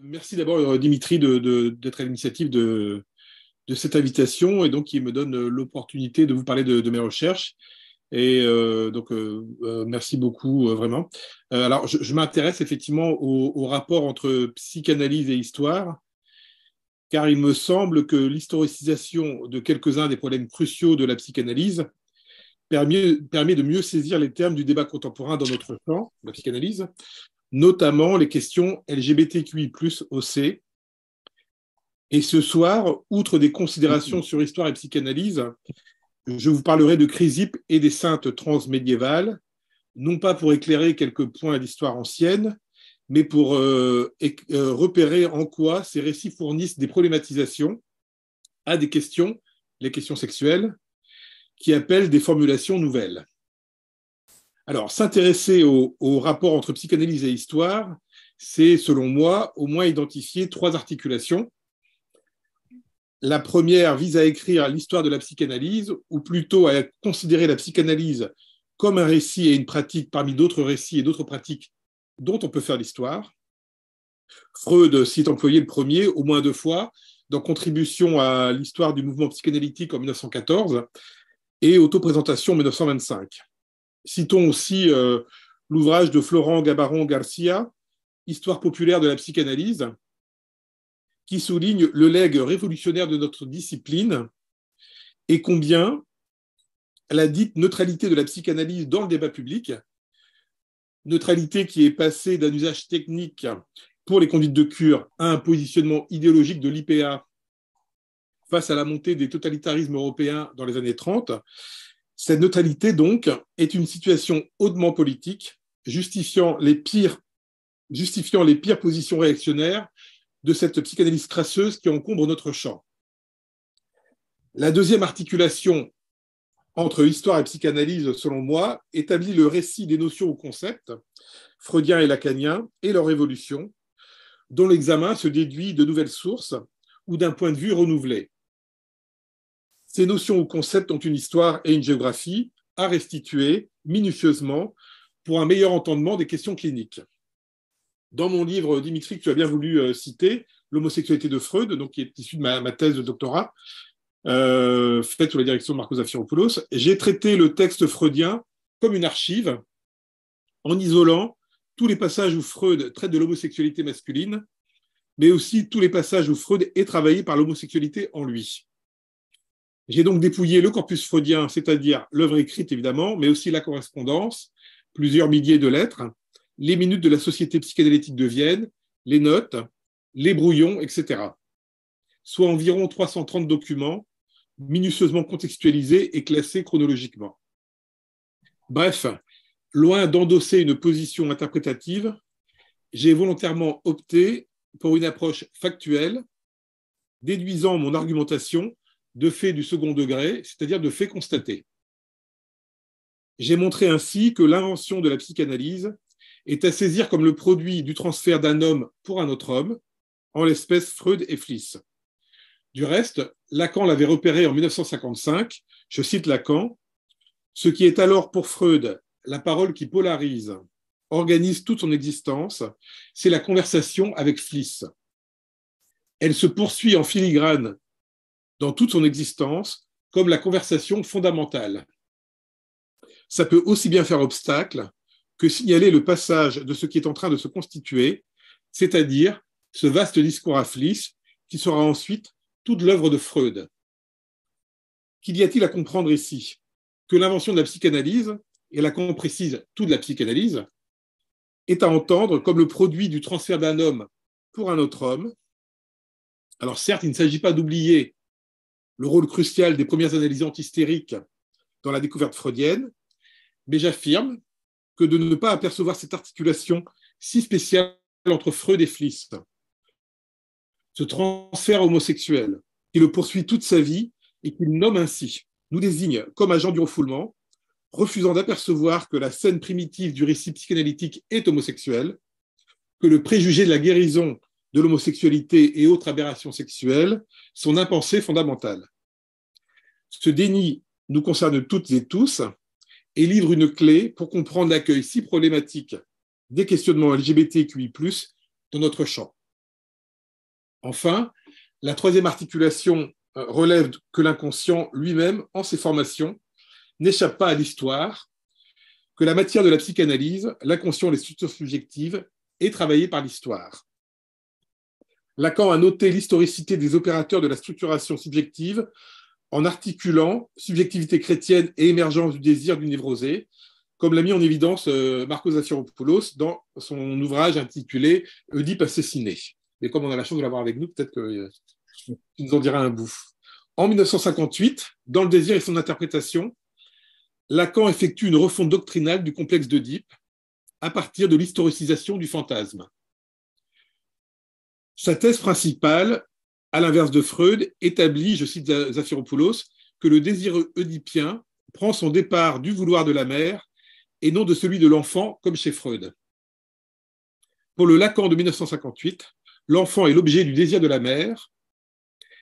Merci d'abord, Dimitri, d'être à l'initiative de cette invitation et donc qui me donne l'opportunité de vous parler de mes recherches. Merci beaucoup, vraiment. Alors, je m'intéresse effectivement au rapport entre psychanalyse et histoire, car il me semble que l'historicisation de quelques-uns des problèmes cruciaux de la psychanalyse permet de mieux saisir les termes du débat contemporain dans notre champ, la psychanalyse, notamment les questions LGBTQI+, OC. Et ce soir, outre des considérations sur histoire et psychanalyse, je vous parlerai de Chrysippe et des saintes transmédiévales, non pas pour éclairer quelques points d'histoire ancienne, mais pour repérer en quoi ces récits fournissent des problématisations à des questions, les questions sexuelles, qui appellent des formulations nouvelles. Alors, s'intéresser au rapport entre psychanalyse et histoire, c'est, selon moi, au moins identifier trois articulations. La première vise à écrire l'histoire de la psychanalyse, ou plutôt à considérer la psychanalyse comme un récit et une pratique parmi d'autres récits et d'autres pratiques dont on peut faire l'histoire. Freud s'y est employé le premier, au moins 2 fois, dans Contribution à l'histoire du mouvement psychanalytique en 1914 et Autoprésentation en 1925. Citons aussi l'ouvrage de Florent Gabaron Garcia, Histoire populaire de la psychanalyse, qui souligne le legs révolutionnaire de notre discipline et combien la dite neutralité de la psychanalyse dans le débat public, neutralité qui est passée d'un usage technique pour les conduites de cure à un positionnement idéologique de l'IPA face à la montée des totalitarismes européens dans les années 30, cette neutralité, donc, est une situation hautement politique, justifiant les pires positions réactionnaires de cette psychanalyse crasseuse qui encombre notre champ. La deuxième articulation entre histoire et psychanalyse, selon moi, établit le récit des notions ou concepts, freudien et lacanien, et leur évolution, dont l'examen se déduit de nouvelles sources ou d'un point de vue renouvelé. Ces notions ou concepts ont une histoire et une géographie à restituer minutieusement pour un meilleur entendement des questions cliniques. Dans mon livre, Dimitri, que tu as bien voulu citer, L'homosexualité de Freud, donc, qui est issu de ma thèse de doctorat, faite sous la direction de Marco Zafiropoulos, j'ai traité le texte freudien comme une archive, en isolant tous les passages où Freud traite de l'homosexualité masculine, mais aussi tous les passages où Freud est travaillé par l'homosexualité en lui. J'ai donc dépouillé le corpus freudien, c'est-à-dire l'œuvre écrite évidemment, mais aussi la correspondance, plusieurs milliers de lettres, les minutes de la Société psychanalytique de Vienne, les notes, les brouillons, etc. Soit environ 330 documents minutieusement contextualisés et classés chronologiquement. Bref, loin d'endosser une position interprétative, j'ai volontairement opté pour une approche factuelle, déduisant mon argumentation de faits du second degré, c'est-à-dire de faits constatés. J'ai montré ainsi que l'invention de la psychanalyse est à saisir comme le produit du transfert d'un homme pour un autre homme, en l'espèce Freud et Fliss. Du reste, Lacan l'avait repéré en 1955, je cite Lacan, « Ce qui est alors pour Freud la parole qui polarise, organise toute son existence, c'est la conversation avec Fliss. Elle se poursuit en filigrane dans toute son existence comme la conversation fondamentale. Ça peut aussi bien faire obstacle que signaler le passage de ce qui est en train de se constituer, c'est-à-dire ce vaste discours à Fliss qui sera ensuite toute l'œuvre de Freud. Qu'y a-t-il à comprendre ici? Que l'invention de la psychanalyse, et Lacan précise toute la psychanalyse, est à entendre comme le produit du transfert d'un homme pour un autre homme. Alors certes, il ne s'agit pas d'oublier le rôle crucial des premières analyses antihystériques dans la découverte freudienne, mais j'affirme que de ne pas apercevoir cette articulation si spéciale entre Freud et Fliss, ce transfert homosexuel, qui le poursuit toute sa vie et qu'il nomme ainsi, nous désigne comme agent du refoulement, refusant d'apercevoir que la scène primitive du récit psychanalytique est homosexuelle, que le préjugé de la guérison de l'homosexualité et autres aberrations sexuelles sont impensées fondamentales. Ce déni nous concerne toutes et tous et livre une clé pour comprendre l'accueil si problématique des questionnements LGBTQI+, dans notre champ. Enfin, la troisième articulation relève que l'inconscient lui-même, en ses formations, n'échappe pas à l'histoire, que la matière de la psychanalyse, l'inconscient et les structures subjectives, est travaillée par l'histoire. Lacan a noté l'historicité des opérateurs de la structuration subjective en articulant subjectivité chrétienne et émergence du désir du névrosé, comme l'a mis en évidence Marcos Zafiropoulos dans son ouvrage intitulé « Oedipe assassiné ». Mais comme on a la chance de l'avoir avec nous, peut-être qu'il nous en dira un bout. En 1958, dans Le désir et son interprétation, Lacan effectue une refonte doctrinale du complexe d'Oedipe à partir de l'historicisation du fantasme. Sa thèse principale, à l'inverse de Freud, établit, je cite Zafiropoulos, que le désir oedipien prend son départ du vouloir de la mère et non de celui de l'enfant, comme chez Freud. Pour le Lacan de 1958, l'enfant est l'objet du désir de la mère,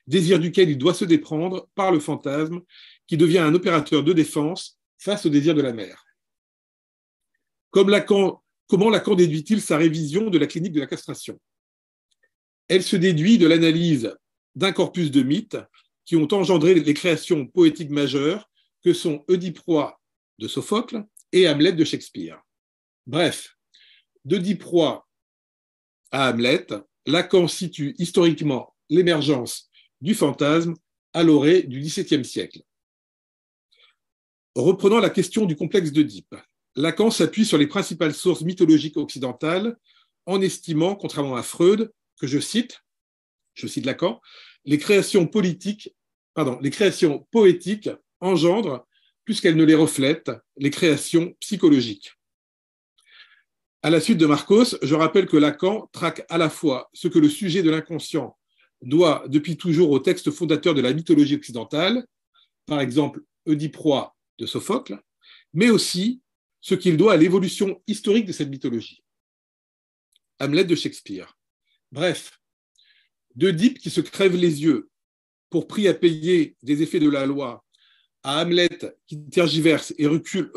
désir duquel il doit se déprendre par le fantasme, qui devient un opérateur de défense face au désir de la mère. Comment Lacan déduit-il sa révision de la clinique de la castration? Elle se déduit de l'analyse d'un corpus de mythes qui ont engendré les créations poétiques majeures que sont Oedipe roi de Sophocle et Hamlet de Shakespeare. Bref, d'Oedipe roi à Hamlet, Lacan situe historiquement l'émergence du fantasme à l'orée du XVIIe siècle. Reprenant la question du complexe d'Oedipe, Lacan s'appuie sur les principales sources mythologiques occidentales en estimant, contrairement à Freud, que je cite Lacan, les créations poétiques engendrent, plus qu'elles ne les reflètent, les créations psychologiques. À la suite de Marcos, je rappelle que Lacan traque à la fois ce que le sujet de l'inconscient doit depuis toujours au texte fondateur de la mythologie occidentale, par exemple Oedipe roi de Sophocle, mais aussi ce qu'il doit à l'évolution historique de cette mythologie. Hamlet de Shakespeare. Bref, d'Oedipe qui se crève les yeux pour prix à payer des effets de la loi, à Hamlet qui tergiverse et recule,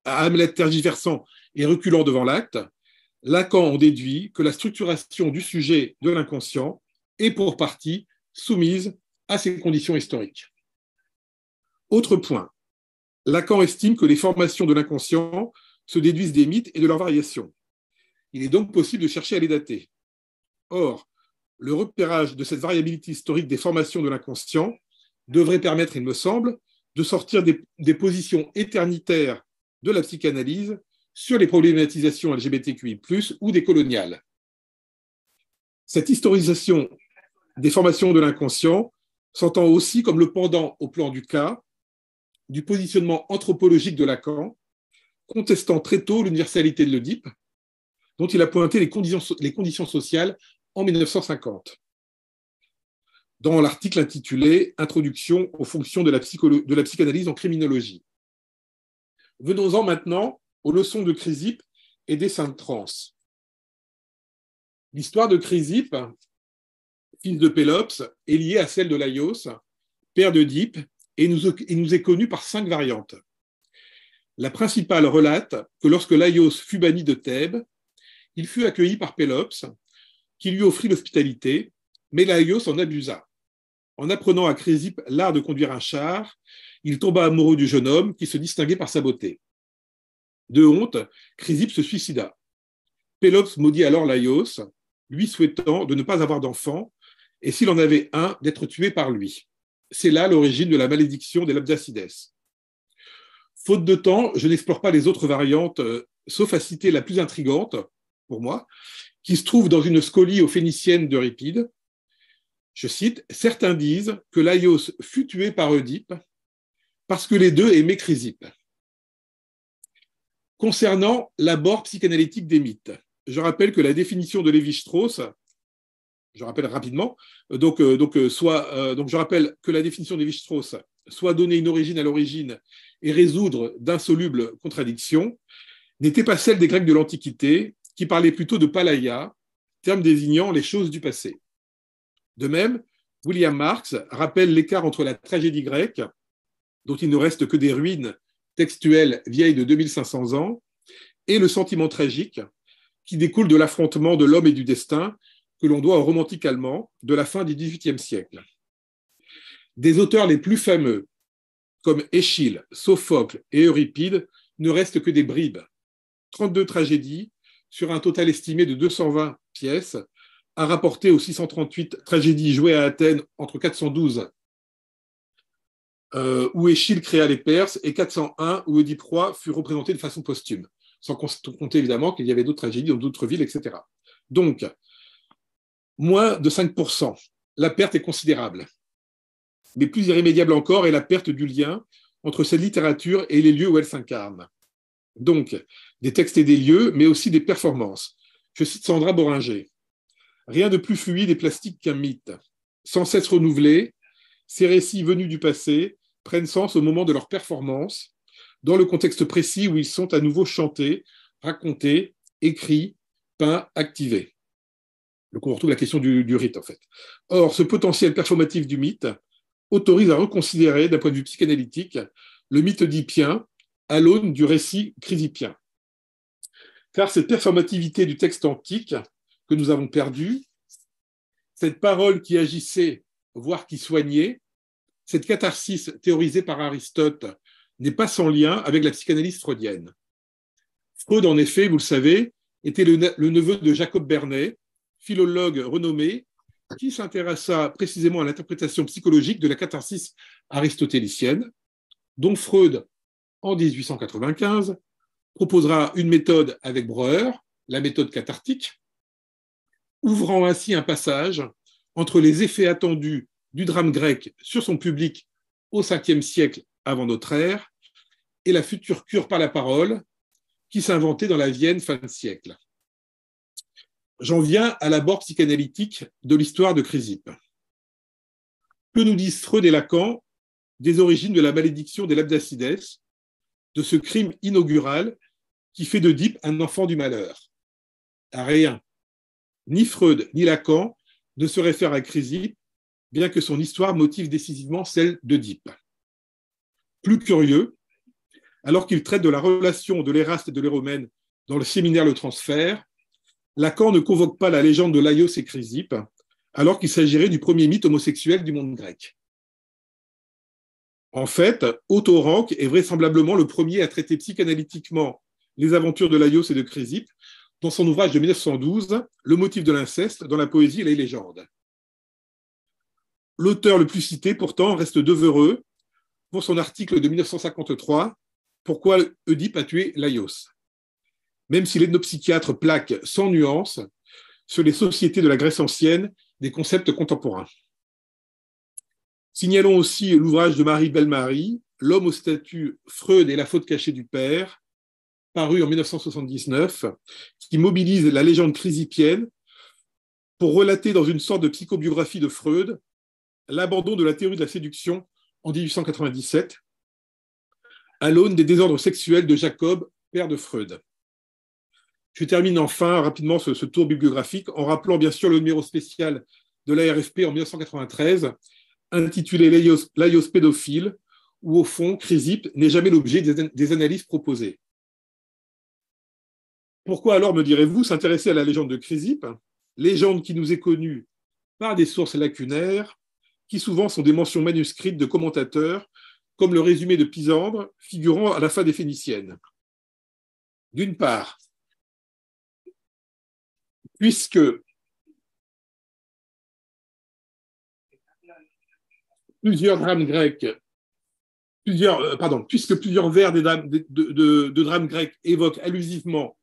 à Hamlet tergiversant et reculant devant l'acte, Lacan en déduit que la structuration du sujet de l'inconscient est pour partie soumise à ces conditions historiques. Autre point, Lacan estime que les formations de l'inconscient se déduisent des mythes et de leurs variations. Il est donc possible de chercher à les dater. Or, le repérage de cette variabilité historique des formations de l'inconscient devrait permettre, il me semble, de sortir des positions éternitaires de la psychanalyse sur les problématisations LGBTQI+, ou des coloniales. Cette historisation des formations de l'inconscient s'entend aussi comme le pendant au plan du cas du positionnement anthropologique de Lacan, contestant très tôt l'universalité de l'Oedipe, dont il a pointé les conditions sociales en 1950, dans l'article intitulé « Introduction aux fonctions de la psychanalyse en criminologie ». Venons-en maintenant aux leçons de Chrysippe et des saintes trans. L'histoire de Chrysippe, fils de Pélops, est liée à celle de Laios, père d'Oedipe, et nous est connue par 5 variantes. La principale relate que lorsque Laios fut banni de Thèbes, il fut accueilli par Pélops, qui lui offrit l'hospitalité, mais Laios en abusa. En apprenant à Chrysippe l'art de conduire un char, il tomba amoureux du jeune homme qui se distinguait par sa beauté. De honte, Chrysippe se suicida. Pélops maudit alors Laios, lui souhaitant de ne pas avoir d'enfant, et s'il en avait un, d'être tué par lui. C'est là l'origine de la malédiction des Labdacides. Faute de temps, je n'explore pas les autres variantes, sauf à citer la plus intrigante, pour moi, qui se trouve dans une scolie aux Phéniciennes d'Euripide. Je cite, « Certains disent que Laios fut tué par Oedipe parce que les deux aimaient Chrysippe. » Concernant l'abord psychanalytique des mythes, je rappelle que la définition de Lévi-Strauss, je rappelle rapidement, je rappelle que la définition de Lévi-Strauss soit donner une origine à l'origine et résoudre d'insolubles contradictions, n'était pas celle des Grecs de l'Antiquité, qui parlaient plutôt de palaia, terme désignant les choses du passé. De même, William Marx rappelle l'écart entre la tragédie grecque, dont il ne reste que des ruines textuelles vieilles de 2500 ans, et le sentiment tragique, qui découle de l'affrontement de l'homme et du destin, que l'on doit au romantique allemand de la fin du XVIIIe siècle. Des auteurs les plus fameux, comme Échille, Sophocle et Euripide, ne restent que des bribes. 32 tragédies sur un total estimé de 220 pièces, à rapporter aux 638 tragédies jouées à Athènes entre 412 où Échille créa les Perses et 401 où Oedipe Roi fut représenté de façon posthume, sans compter évidemment qu'il y avait d'autres tragédies dans d'autres villes, etc. Donc, moins de 5%. La perte est considérable. Mais plus irrémédiable encore est la perte du lien entre cette littérature et les lieux où elle s'incarne. Donc, des textes et des lieux, mais aussi des performances. Je cite Sandra Boringer. Rien de plus fluide et plastique qu'un mythe. Sans cesse renouvelé, ces récits venus du passé prennent sens au moment de leur performance, dans le contexte précis où ils sont à nouveau chantés, racontés, écrits, peints, activés. Donc on retrouve la question du rite, en fait. Or, ce potentiel performatif du mythe autorise à reconsidérer, d'un point de vue psychanalytique, le mythe oedipien à l'aune du récit chrysippien. Car cette performativité du texte antique que nous avons perdue, cette parole qui agissait, voire qui soignait, cette catharsis théorisée par Aristote n'est pas sans lien avec la psychanalyse freudienne. Freud, en effet, vous le savez, était le neveu de Jacob Bernet, philologue renommé, qui s'intéressa précisément à l'interprétation psychologique de la catharsis aristotélicienne, dont Freud, en 1895, proposera une méthode avec Breuer, la méthode cathartique, ouvrant ainsi un passage entre les effets attendus du drame grec sur son public au 5e siècle avant notre ère et la future cure par la parole qui s'inventait dans la Vienne fin de siècle. J'en viens à l'abord psychanalytique de l'histoire de Chrysippe. Que nous disent Freud et Lacan des origines de la malédiction des Labdacides, de ce crime inaugural qui fait d'Oedipe un enfant du malheur? Rien. Ni Freud ni Lacan ne se réfèrent à Chrysippe, bien que son histoire motive décisivement celle d'Oedipe. Plus curieux, alors qu'il traite de la relation de l'Éraste et de l'Héromène dans le séminaire Le Transfert, Lacan ne convoque pas la légende de Laïos et Chrysippe, alors qu'il s'agirait du premier mythe homosexuel du monde grec. En fait, Autoranque est vraisemblablement le premier à traiter psychanalytiquement les aventures de Laïos et de Chrysippe dans son ouvrage de 1912, Le motif de l'inceste dans la poésie et les légendes. L'auteur le plus cité, pourtant, reste Devereux pour son article de 1953, Pourquoi Oedipe a tué Laïos, même si l'ethnopsychiatre plaque sans nuance sur les sociétés de la Grèce ancienne des concepts contemporains. Signalons aussi l'ouvrage de Marie Bellemare, L'homme au statut, Freud et la faute cachée du père, paru en 1979, qui mobilise la légende chrysippienne pour relater dans une sorte de psychobiographie de Freud l'abandon de la théorie de la séduction en 1897, à l'aune des désordres sexuels de Jacob, père de Freud. Je termine enfin rapidement ce tour bibliographique en rappelant bien sûr le numéro spécial de l'ARFP en 1993, intitulé Laïos pédophile, où au fond, Chrysippe n'est jamais l'objet des analyses proposées. Pourquoi alors, me direz-vous, s'intéresser à la légende de Chrysippe, légende qui nous est connue par des sources lacunaires, qui souvent sont des mentions manuscrites de commentateurs, comme le résumé de Pisandre, figurant à la fin des Phéniciennes. D'une part, puisque plusieurs drames grecs, puisque plusieurs vers de drames grecs évoquent allusivement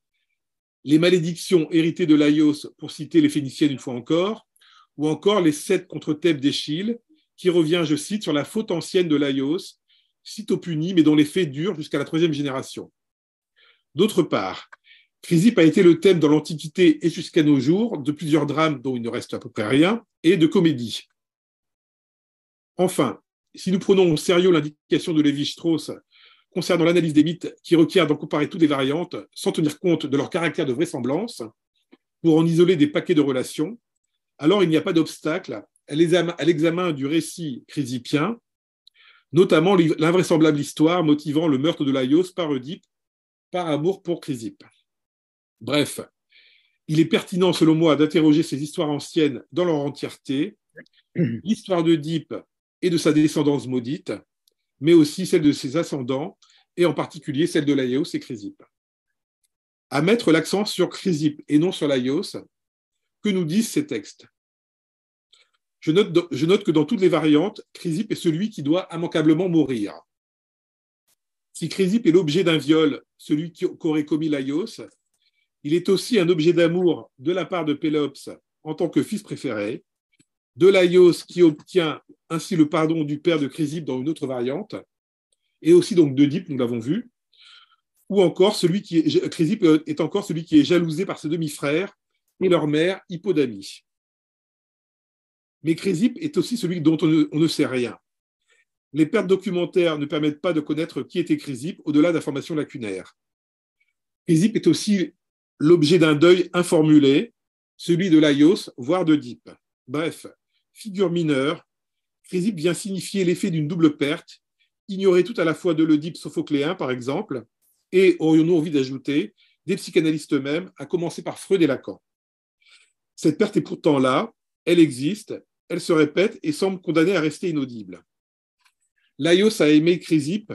les malédictions héritées de Laïos, pour citer les Phéniciennes une fois encore, ou encore les 7 contre Thèbes d'Échille, qui revient, je cite, sur la faute ancienne de Laïos, sitôt punie, mais dont les faits durent jusqu'à la 3e génération. D'autre part, Chrysippe a été le thème dans l'Antiquité et jusqu'à nos jours de plusieurs drames dont il ne reste à peu près rien, et de comédies. Enfin, si nous prenons au sérieux l'indication de Lévi-Strauss concernant l'analyse des mythes qui requiert d'en comparer toutes les variantes sans tenir compte de leur caractère de vraisemblance, pour en isoler des paquets de relations, alors il n'y a pas d'obstacle à l'examen du récit chrysippien, notamment l'invraisemblable histoire motivant le meurtre de Laïos par Oedipe par amour pour Chrysippe. Bref, Il est pertinent, selon moi, d'interroger ces histoires anciennes dans leur entièreté, l'histoire d'Oedipe et de sa descendance maudite, mais aussi celle de ses ascendants, et en particulier celle de Laïos et Chrysippe. À mettre l'accent sur Chrysippe et non sur Laïos, que nous disent ces textes? Je note que dans toutes les variantes, Chrysippe est celui qui doit immanquablement mourir. Si Chrysippe est l'objet d'un viol, celui qu'aurait commis Laïos, il est aussi un objet d'amour de la part de Pélops en tant que fils préféré, de Laïos qui obtient ainsi le pardon du père de Chrysippe dans une autre variante, et aussi donc d'Oedipe, nous l'avons vu, ou encore Chrysippe est encore celui qui est jalousé par ses demi-frères et leur mère Hippodamie. Mais Chrysippe est aussi celui dont on ne sait rien. Les pertes documentaires ne permettent pas de connaître qui était Chrysippe au-delà d'informations lacunaires. Chrysippe est aussi l'objet d'un deuil informulé, celui de Laïos, voire d'Oedipe. Bref, figure mineure, Chrysippe vient signifier l'effet d'une double perte, ignorée tout à la fois de l'Oedipe sophocléen, par exemple, et, aurions-nous envie d'ajouter, des psychanalystes eux-mêmes, à commencer par Freud et Lacan. Cette perte est pourtant là, elle existe, elle se répète et semble condamnée à rester inaudible. Laïos a aimé Chrysippe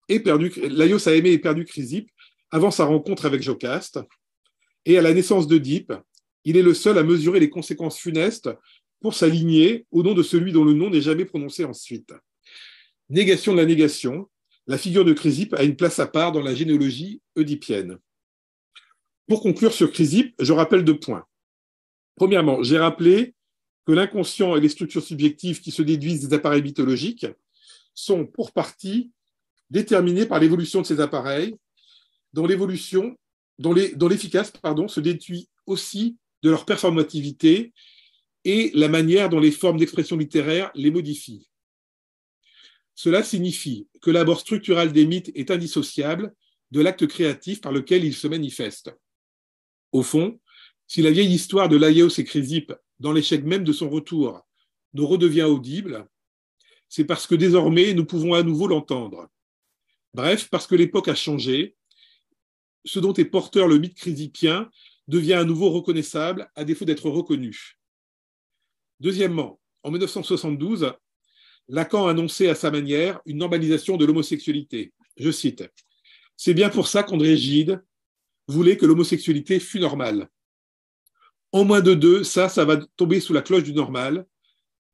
et perdu Chrysippe avant sa rencontre avec Jocaste, et à la naissance d'Oedipe, il est le seul à mesurer les conséquences funestes pour sa lignée au nom de celui dont le nom n'est jamais prononcé ensuite. Négation de la négation, la figure de Chrysippe a une place à part dans la généalogie oedipienne. Pour conclure sur Chrysippe, je rappelle 2 points. Premièrement, j'ai rappelé que l'inconscient et les structures subjectives qui se déduisent des appareils mythologiques sont pour partie déterminés par l'évolution de ces appareils, dont l'efficace se déduit aussi de leur performativité et la manière dont les formes d'expression littéraire les modifient. Cela signifie que l'abord structural des mythes est indissociable de l'acte créatif par lequel ils se manifestent. Au fond, si la vieille histoire de Laïos et Chrysippe, dans l'échec même de son retour, nous redevient audible, c'est parce que désormais nous pouvons à nouveau l'entendre. Bref, parce que l'époque a changé, ce dont est porteur le mythe chrysippien devient à nouveau reconnaissable à défaut d'être reconnu. Deuxièmement, en 1972, Lacan annonçait à sa manière une normalisation de l'homosexualité. Je cite, « C'est bien pour ça qu'André Gide voulait que l'homosexualité fût normale. En moins de 2, ça va tomber sous la cloche du normal,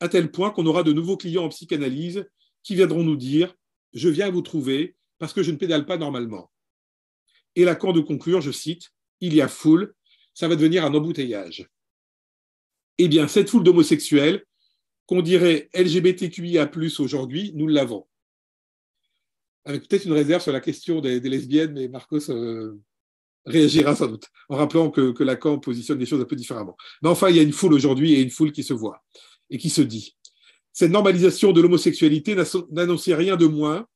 à tel point qu'on aura de nouveaux clients en psychanalyse qui viendront nous dire « Je viens vous trouver parce que je ne pédale pas normalement. » Et Lacan de conclure, je cite, « Il y a foule, ça va devenir un embouteillage. » Eh bien, cette foule d'homosexuels, qu'on dirait LGBTQIA+, aujourd'hui, nous l'avons. Avec peut-être une réserve sur la question des lesbiennes, mais Marcos réagira sans doute, en rappelant que Lacan positionne les choses un peu différemment. Mais enfin, il y a une foule aujourd'hui et une foule qui se voit et qui se dit. Cette normalisation de l'homosexualité n'annonçait rien de moins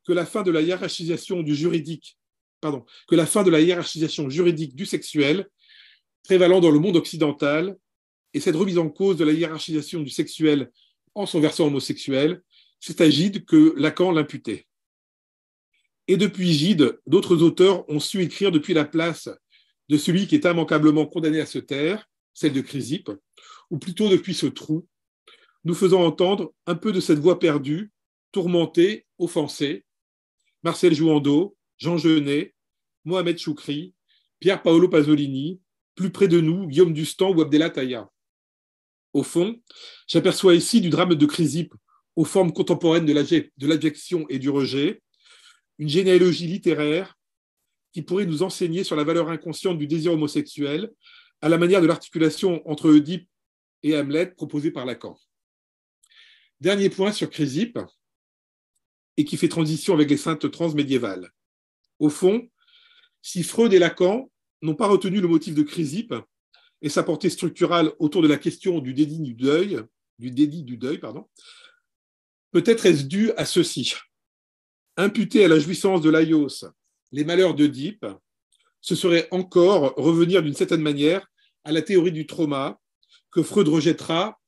que la fin de la hiérarchisation juridique du sexuel prévalant dans le monde occidental, et cette remise en cause de la hiérarchisation du sexuel en son versant homosexuel, c'est à Gide que Lacan l'imputait. Et depuis Gide, d'autres auteurs ont su écrire depuis la place de celui qui est immanquablement condamné à se taire, celle de Chrysippe, ou plutôt depuis ce trou, nous faisant entendre un peu de cette voix perdue, tourmentée, offensée, Marcel Jouandeau, Jean Genet, Mohamed Choukri, Pier Paolo Pasolini, plus près de nous, Guillaume Dustan ou Abdellah Taïa. Au fond, j'aperçois ici du drame de Chrysippe aux formes contemporaines de l'abjection et du rejet, une généalogie littéraire qui pourrait nous enseigner sur la valeur inconsciente du désir homosexuel à la manière de l'articulation entre Oedipe et Hamlet proposée par Lacan. Dernier point sur Chrysippe, et qui fait transition avec les saintes trans médiévales. Au fond, si Freud et Lacan n'ont pas retenu le motif de Chrysippe et sa portée structurale autour de la question du dédit du deuil, peut-être est-ce dû à ceci. Imputer à la jouissance de Laïos les malheurs d'Oedipe, ce serait encore revenir d'une certaine manière à la théorie du trauma que Freud rejettera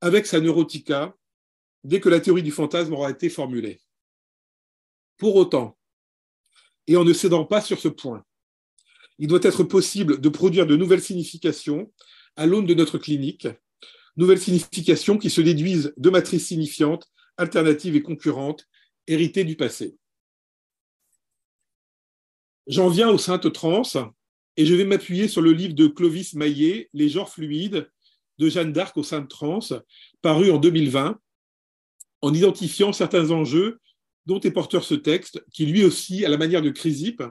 avec sa neurotica dès que la théorie du fantasme aura été formulée. Pour autant, et en ne cédant pas sur ce point, Il doit être possible de produire de nouvelles significations à l'aune de notre clinique, nouvelles significations qui se déduisent de matrices signifiantes, alternatives et concurrentes, héritées du passé. J'en viens aux saintes trans et je vais m'appuyer sur le livre de Clovis Maillet, Les genres fluides, de Jeanne d'Arc aux saintes trans, paru en 2020, en identifiant certains enjeux dont est porteur ce texte, qui lui aussi, à la manière de Chrysippe,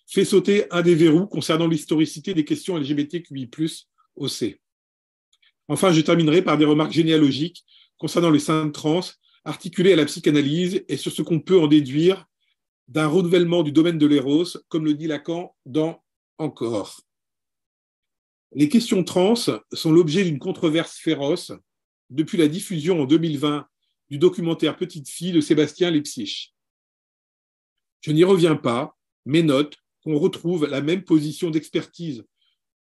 fait sauter un des verrous concernant l'historicité des questions LGBTQI+, OC. Enfin, je terminerai par des remarques généalogiques concernant les saintes trans, articulées à la psychanalyse et sur ce qu'on peut en déduire d'un renouvellement du domaine de l'éros, comme le dit Lacan dans Encore. Les questions trans sont l'objet d'une controverse féroce depuis la diffusion en 2020 du documentaire Petite fille de Sébastien Lepsich. Je n'y reviens pas, mais note qu'on retrouve la même position d'expertise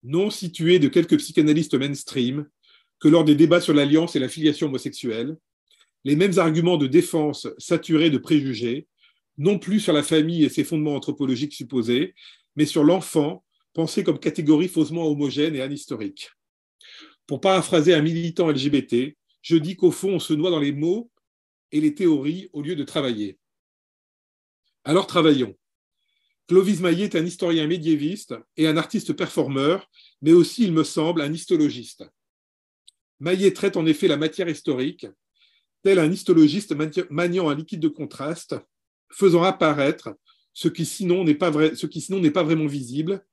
non située de quelques psychanalystes mainstream que lors des débats sur l'alliance et la filiation homosexuelle, les mêmes arguments de défense saturés de préjugés, non plus sur la famille et ses fondements anthropologiques supposés, mais sur l'enfant, pensé comme catégorie faussement homogène et anhistorique. Pour paraphraser un militant LGBT, je dis qu'au fond, on se noie dans les mots et les théories au lieu de travailler. Alors travaillons. Clovis Maillet est un historien médiéviste et un artiste performeur, mais aussi, il me semble, un histologiste. Maillet traite en effet la matière historique, tel un histologiste maniant un liquide de contraste, faisant apparaître ce qui sinon n'est pas vraiment visible,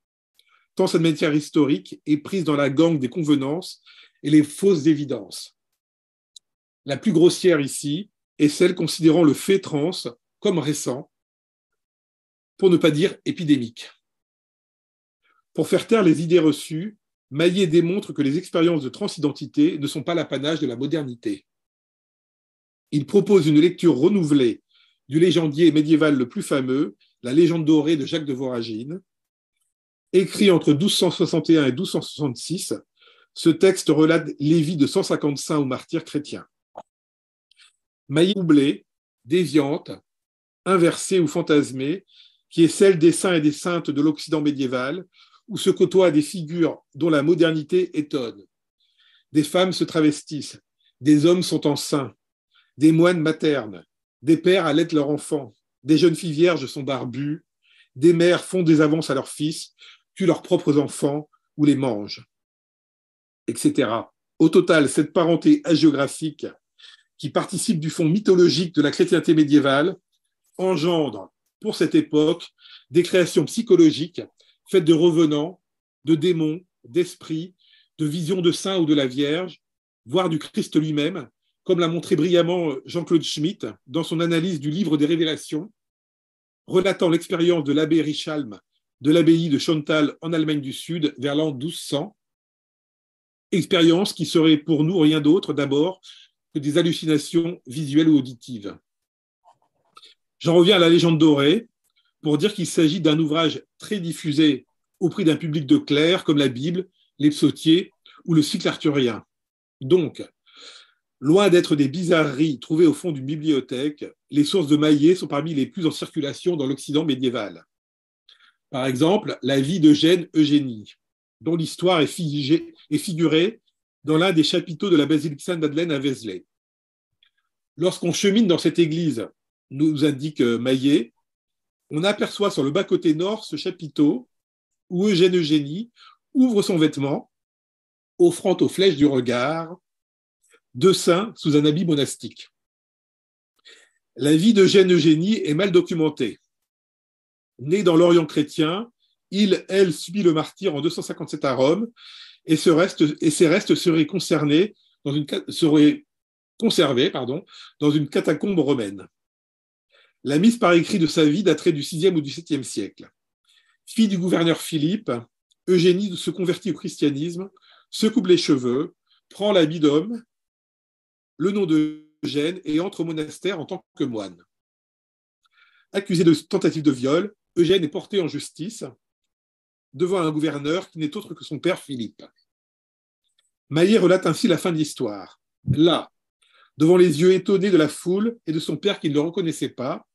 tant cette matière historique est prise dans la gangue des convenances et les fausses évidences. La plus grossière ici est celle considérant le fait trans comme récent, pour ne pas dire épidémique. Pour faire taire les idées reçues, Maillet démontre que les expériences de transidentité ne sont pas l'apanage de la modernité. Il propose une lecture renouvelée du légendier médiéval le plus fameux, La légende dorée de Jacques de Voragine. Écrit entre 1261 et 1266, ce texte relate les vies de 150 saints ou martyrs chrétiens. Maillet troublée, déviante, inversée ou fantasmée, qui est celle des saints et des saintes de l'Occident médiéval, où se côtoient des figures dont la modernité étonne. Des femmes se travestissent, des hommes sont en saints, des moines maternent, des pères allaitent leurs enfants, des jeunes filles vierges sont barbues, des mères font des avances à leurs fils, tuent leurs propres enfants ou les mangent, etc. Au total, cette parenté hagiographique qui participe du fond mythologique de la chrétienté médiévale engendre, pour cette époque, des créations psychologiques faites de revenants, de démons, d'esprits, de visions de saints ou de la Vierge, voire du Christ lui-même, comme l'a montré brillamment Jean-Claude Schmitt dans son analyse du livre des Révélations, relatant l'expérience de l'abbé Richalm de l'abbaye de Schöntal en Allemagne du Sud vers l'an 1200, expérience qui serait pour nous rien d'autre d'abord que des hallucinations visuelles ou auditives. J'en reviens à la légende dorée pour dire qu'il s'agit d'un ouvrage très diffusé au prix d'un public de clercs comme la Bible, les psautiers ou le cycle arthurien. Donc, loin d'être des bizarreries trouvées au fond d'une bibliothèque, les sources de Maillet sont parmi les plus en circulation dans l'Occident médiéval. Par exemple, la vie d'Eugène Eugénie, dont l'histoire est figurée dans l'un des chapiteaux de la basilique Sainte-Madeleine à Vézelay. Lorsqu'on chemine dans cette église, nous indique Maillet, on aperçoit sur le bas-côté nord ce chapiteau où Eugène Eugénie ouvre son vêtement, offrant aux flèches du regard deux saints sous un habit monastique. La vie d'Eugène Eugénie est mal documentée. Né dans l'Orient chrétien, elle subit le martyre en 257 à Rome et ses restes seraient conservés dans une catacombe romaine. La mise par écrit de sa vie daterait du VIe ou du VIIe siècle. Fille du gouverneur Philippe, Eugénie se convertit au christianisme, se coupe les cheveux, prend l'habit d'homme, le nom d'Eugène et entre au monastère en tant que moine. Accusée de tentative de viol, Eugène est porté en justice devant un gouverneur qui n'est autre que son père Philippe. Maillet relate ainsi la fin de l'histoire. Là, devant les yeux étonnés de la foule et de son père qui ne le reconnaissait pas,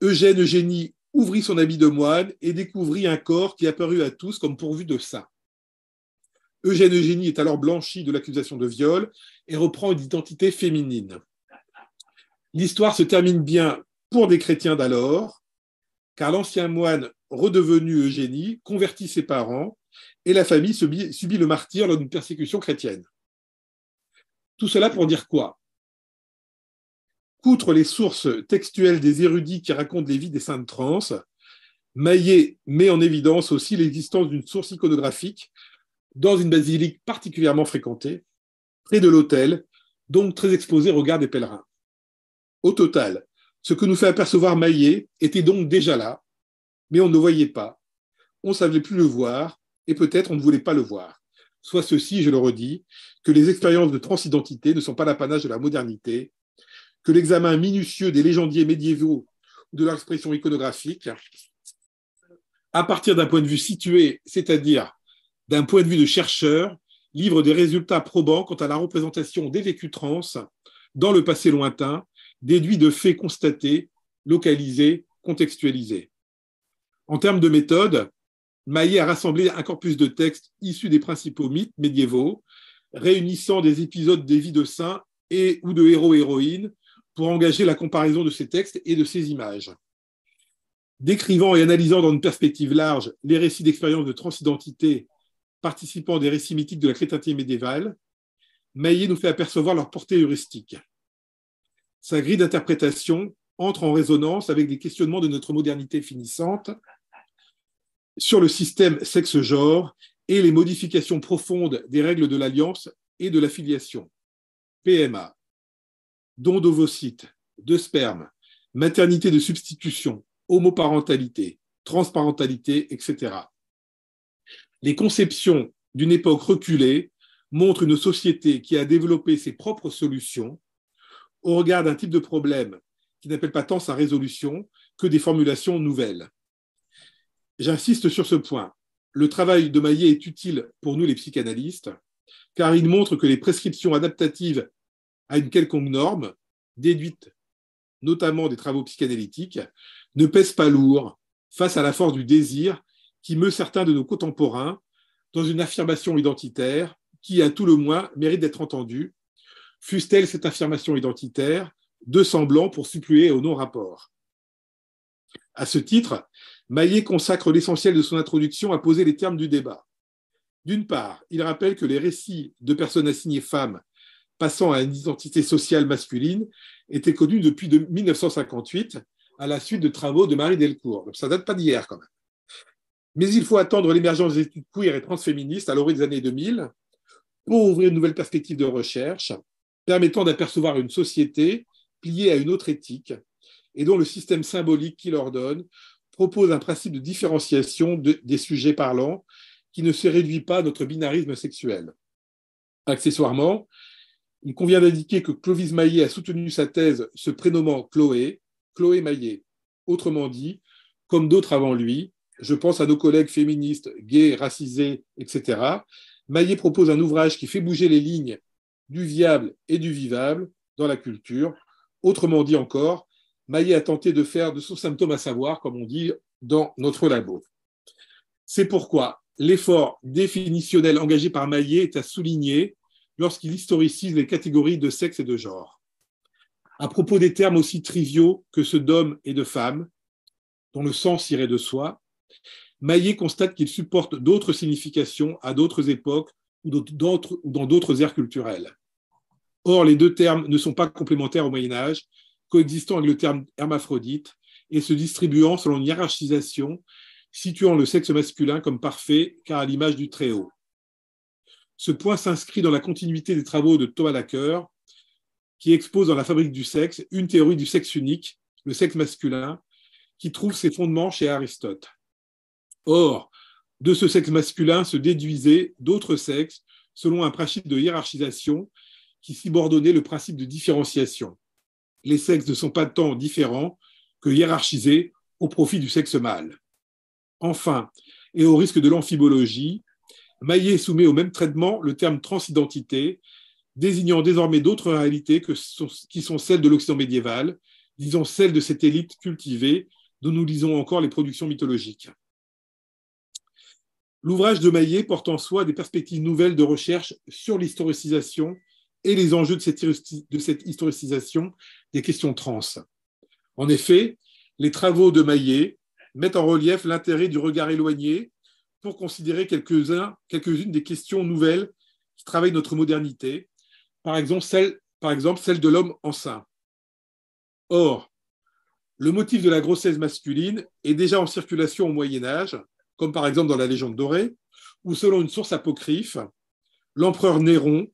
Eugène Eugénie ouvrit son habit de moine et découvrit un corps qui apparut à tous comme pourvu de sein. Eugénie est alors blanchie de l'accusation de viol et reprend une identité féminine. L'histoire se termine bien pour des chrétiens d'alors, car l'ancien moine redevenu Eugénie convertit ses parents et la famille subit le martyre lors d'une persécution chrétienne. Tout cela pour dire quoi? Qu'outre les sources textuelles des érudits qui racontent les vies des saintes trans, Maillet met en évidence aussi l'existence d'une source iconographique dans une basilique particulièrement fréquentée, près de l'autel, donc très exposée au regard des pèlerins. Au total, ce que nous fait apercevoir Maillet était donc déjà là, mais on ne le voyait pas, on ne savait plus le voir, et peut-être on ne voulait pas le voir. Soit ceci, je le redis, que les expériences de transidentité ne sont pas l'apanage de la modernité, que l'examen minutieux des légendiers médiévaux ou de leur expression iconographique, à partir d'un point de vue situé, c'est-à-dire d'un point de vue de chercheur, livre des résultats probants quant à la représentation des vécus trans dans le passé lointain, déduits de faits constatés, localisés, contextualisés. En termes de méthode, Maillet a rassemblé un corpus de textes issus des principaux mythes médiévaux, réunissant des épisodes des vies de saints et ou de héros-héroïnes pour engager la comparaison de ces textes et de ces images. Décrivant et analysant dans une perspective large les récits d'expériences de transidentité participant des récits mythiques de la chrétienté médiévale, Maillet nous fait apercevoir leur portée heuristique. Sa grille d'interprétation entre en résonance avec les questionnements de notre modernité finissante sur le système sexe-genre et les modifications profondes des règles de l'alliance et de l'affiliation. PMA, don d'ovocytes, de sperme, maternité de substitution, homoparentalité, transparentalité, etc. Les conceptions d'une époque reculée montrent une société qui a développé ses propres solutions au regard d'un type de problème qui n'appelle pas tant sa résolution que des formulations nouvelles. J'insiste sur ce point. Le travail de Maillet est utile pour nous les psychanalystes, car il montre que les prescriptions adaptatives à une quelconque norme, déduites notamment des travaux psychanalytiques, ne pèsent pas lourd face à la force du désir qui meut certains de nos contemporains dans une affirmation identitaire qui, à tout le moins, mérite d'être entendue, fût-elle cette affirmation identitaire de semblant pour suppléer au non-rapport. À ce titre, Maillet consacre l'essentiel de son introduction à poser les termes du débat. D'une part, il rappelle que les récits de personnes assignées femmes passant à une identité sociale masculine étaient connus depuis 1958 à la suite de travaux de Marie Delcourt. Donc ça ne date pas d'hier quand même. Mais il faut attendre l'émergence des études queer et transféministes à l'orée des années 2000 pour ouvrir une nouvelle perspective de recherche permettant d'apercevoir une société pliée à une autre éthique et dont le système symbolique qui l'ordonne propose un principe de différenciation des sujets parlants qui ne se réduit pas à notre binarisme sexuel. Accessoirement, il convient d'indiquer que Clovis Maillet a soutenu sa thèse se prénommant Chloé Maillet. Autrement dit, comme d'autres avant lui, je pense à nos collègues féministes, gays, racisés, etc., Maillet propose un ouvrage qui fait bouger les lignes du viable et du vivable dans la culture. Autrement dit encore, Maillet a tenté de faire de son symptôme à savoir, comme on dit dans notre labo. C'est pourquoi l'effort définitionnel engagé par Maillet est à souligner lorsqu'il historicise les catégories de sexe et de genre. À propos des termes aussi triviaux que ceux d'homme et de femme, dont le sens irait de soi, Maillet constate qu'ils supportent d'autres significations à d'autres époques ou dans d'autres aires culturelles. Or, les deux termes ne sont pas complémentaires au Moyen-Âge, coexistant avec le terme hermaphrodite et se distribuant selon une hiérarchisation situant le sexe masculin comme parfait, car à l'image du Très-Haut. Ce point s'inscrit dans la continuité des travaux de Thomas Laqueur, qui expose dans La Fabrique du sexe une théorie du sexe unique, le sexe masculin, qui trouve ses fondements chez Aristote. Or, de ce sexe masculin se déduisaient d'autres sexes selon un principe de hiérarchisation qui subordonnait le principe de différenciation. Les sexes ne sont pas tant différents que hiérarchisés au profit du sexe mâle. Enfin, et au risque de l'amphibologie, Maillet soumet au même traitement le terme transidentité, désignant désormais d'autres réalités qui sont celles de l'Occident médiéval, disons celles de cette élite cultivée dont nous lisons encore les productions mythologiques. L'ouvrage de Maillet porte en soi des perspectives nouvelles de recherche sur l'historicisation et les enjeux de cette historicisation des questions trans. En effet, les travaux de Maillet mettent en relief l'intérêt du regard éloigné pour considérer quelques-unes des questions nouvelles qui travaillent notre modernité, par exemple celle de l'homme enceint. Or, le motif de la grossesse masculine est déjà en circulation au Moyen-Âge, comme par exemple dans la légende dorée, où selon une source apocryphe, l'empereur Néron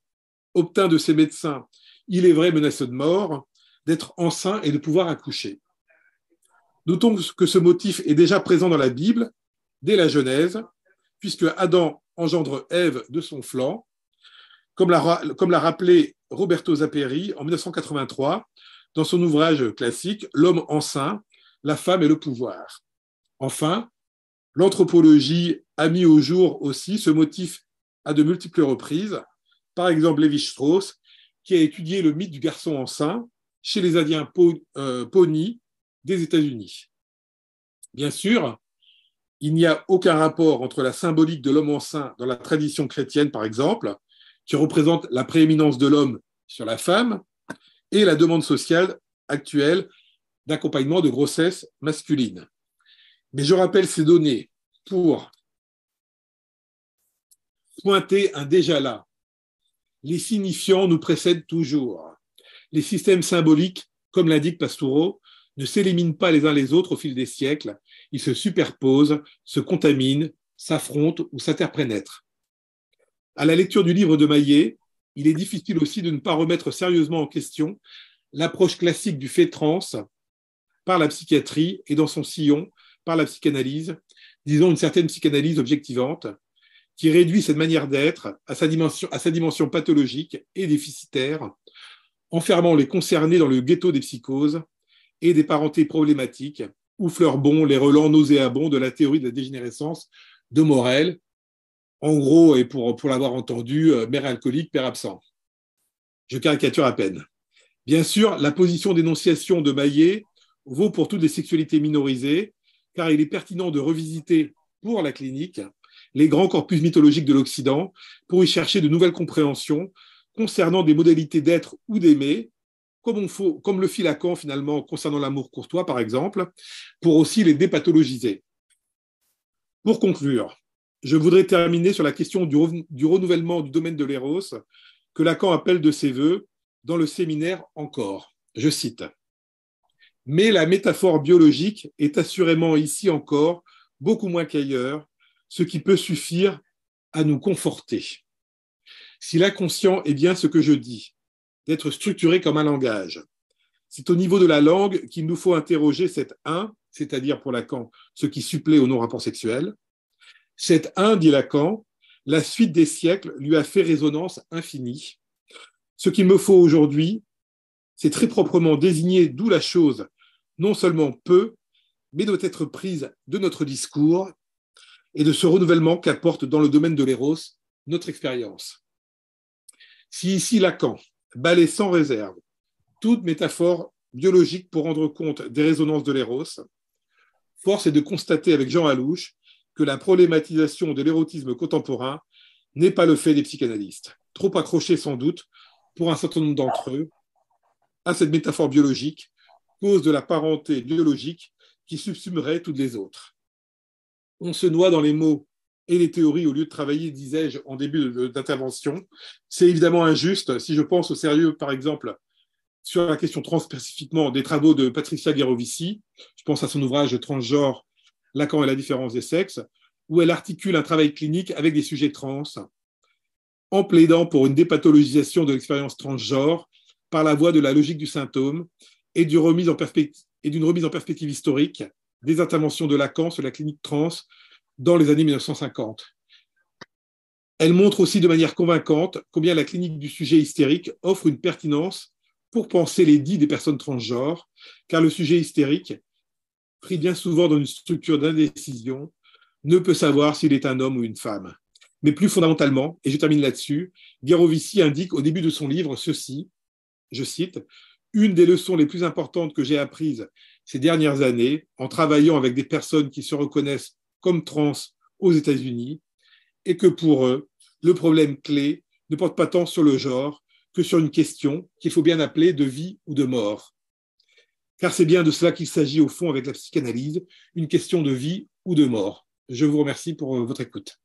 obtint de ses médecins, il est vrai menacés de mort, d'être enceint et de pouvoir accoucher. Notons que ce motif est déjà présent dans la Bible, dès la Genèse, puisque Adam engendre Ève de son flanc, comme l'a rappelé Roberto Zaperi en 1983, dans son ouvrage classique « L'homme enceint, la femme et le pouvoir ». Enfin, l'anthropologie a mis au jour aussi ce motif à de multiples reprises, par exemple Lévi-Strauss, qui a étudié le mythe du garçon enceint chez les Indiens Pawnee des États-Unis. Bien sûr, il n'y a aucun rapport entre la symbolique de l'homme enceint dans la tradition chrétienne, par exemple, qui représente la prééminence de l'homme sur la femme, et la demande sociale actuelle d'accompagnement de grossesse masculine. Mais je rappelle ces données pour pointer un déjà là. Les signifiants nous précèdent toujours. Les systèmes symboliques, comme l'indique Pastoureau, ne s'éliminent pas les uns les autres au fil des siècles, ils se superposent, se contaminent, s'affrontent ou s'interpénètrent. À la lecture du livre de Maillet, il est difficile aussi de ne pas remettre sérieusement en question l'approche classique du fait trans par la psychiatrie et dans son sillon par la psychanalyse, disons une certaine psychanalyse objectivante, qui réduit cette manière d'être à sa dimension pathologique et déficitaire, enfermant les concernés dans le ghetto des psychoses et des parentés problématiques, où fleurent bon les relents nauséabonds de la théorie de la dégénérescence de Morel, en gros, et pour l'avoir entendu, mère alcoolique, père absent. Je caricature à peine. Bien sûr, la position d'énonciation de Maillet vaut pour toutes les sexualités minorisées, car il est pertinent de revisiter pour la clinique les grands corpus mythologiques de l'Occident pour y chercher de nouvelles compréhensions concernant des modalités d'être ou d'aimer, comme le fit Lacan finalement concernant l'amour courtois, par exemple, pour aussi les dépathologiser. Pour conclure, je voudrais terminer sur la question du renouvellement du domaine de l'éros que Lacan appelle de ses voeux dans le séminaire Encore. Je cite. « Mais la métaphore biologique est assurément ici encore, beaucoup moins qu'ailleurs, ce qui peut suffire à nous conforter. Si l'inconscient est bien ce que je dis, d'être structuré comme un langage, c'est au niveau de la langue qu'il nous faut interroger cet un, c'est-à-dire pour Lacan, ce qui supplée au non-rapport sexuel. Cet un, dit Lacan, la suite des siècles lui a fait résonance infinie. Ce qu'il me faut aujourd'hui, c'est très proprement désigner d'où la chose non seulement peut, mais doit être prise de notre discours et de ce renouvellement qu'apporte dans le domaine de l'éros notre expérience. Si ici Lacan balaie sans réserve toute métaphore biologique pour rendre compte des résonances de l'éros, force est de constater avec Jean Alouche que la problématisation de l'érotisme contemporain n'est pas le fait des psychanalystes, trop accrochés sans doute pour un certain nombre d'entre eux à cette métaphore biologique, cause de la parenté biologique qui subsumerait toutes les autres. On se noie dans les mots et les théories au lieu de travailler, disais-je en début d'intervention. C'est évidemment injuste si je pense au sérieux, par exemple, sur la question trans spécifiquement des travaux de Patricia Gherovici. Je pense à son ouvrage Transgenre, Lacan et la différence des sexes, où elle articule un travail clinique avec des sujets trans, en plaidant pour une dépathologisation de l'expérience transgenre par la voie de la logique du symptôme et d'une remise en perspective historique des interventions de Lacan sur la clinique trans dans les années 1950. Elle montre aussi de manière convaincante combien la clinique du sujet hystérique offre une pertinence pour penser les dits des personnes transgenres, car le sujet hystérique, pris bien souvent dans une structure d'indécision, ne peut savoir s'il est un homme ou une femme. Mais plus fondamentalement, et je termine là-dessus, Gherovici indique au début de son livre ceci, je cite, « Une des leçons les plus importantes que j'ai apprises, ces dernières années en travaillant avec des personnes qui se reconnaissent comme trans aux États-Unis et que pour eux, le problème clé ne porte pas tant sur le genre que sur une question qu'il faut bien appeler de vie ou de mort. Car c'est bien de cela qu'il s'agit au fond avec la psychanalyse, une question de vie ou de mort. Je vous remercie pour votre écoute.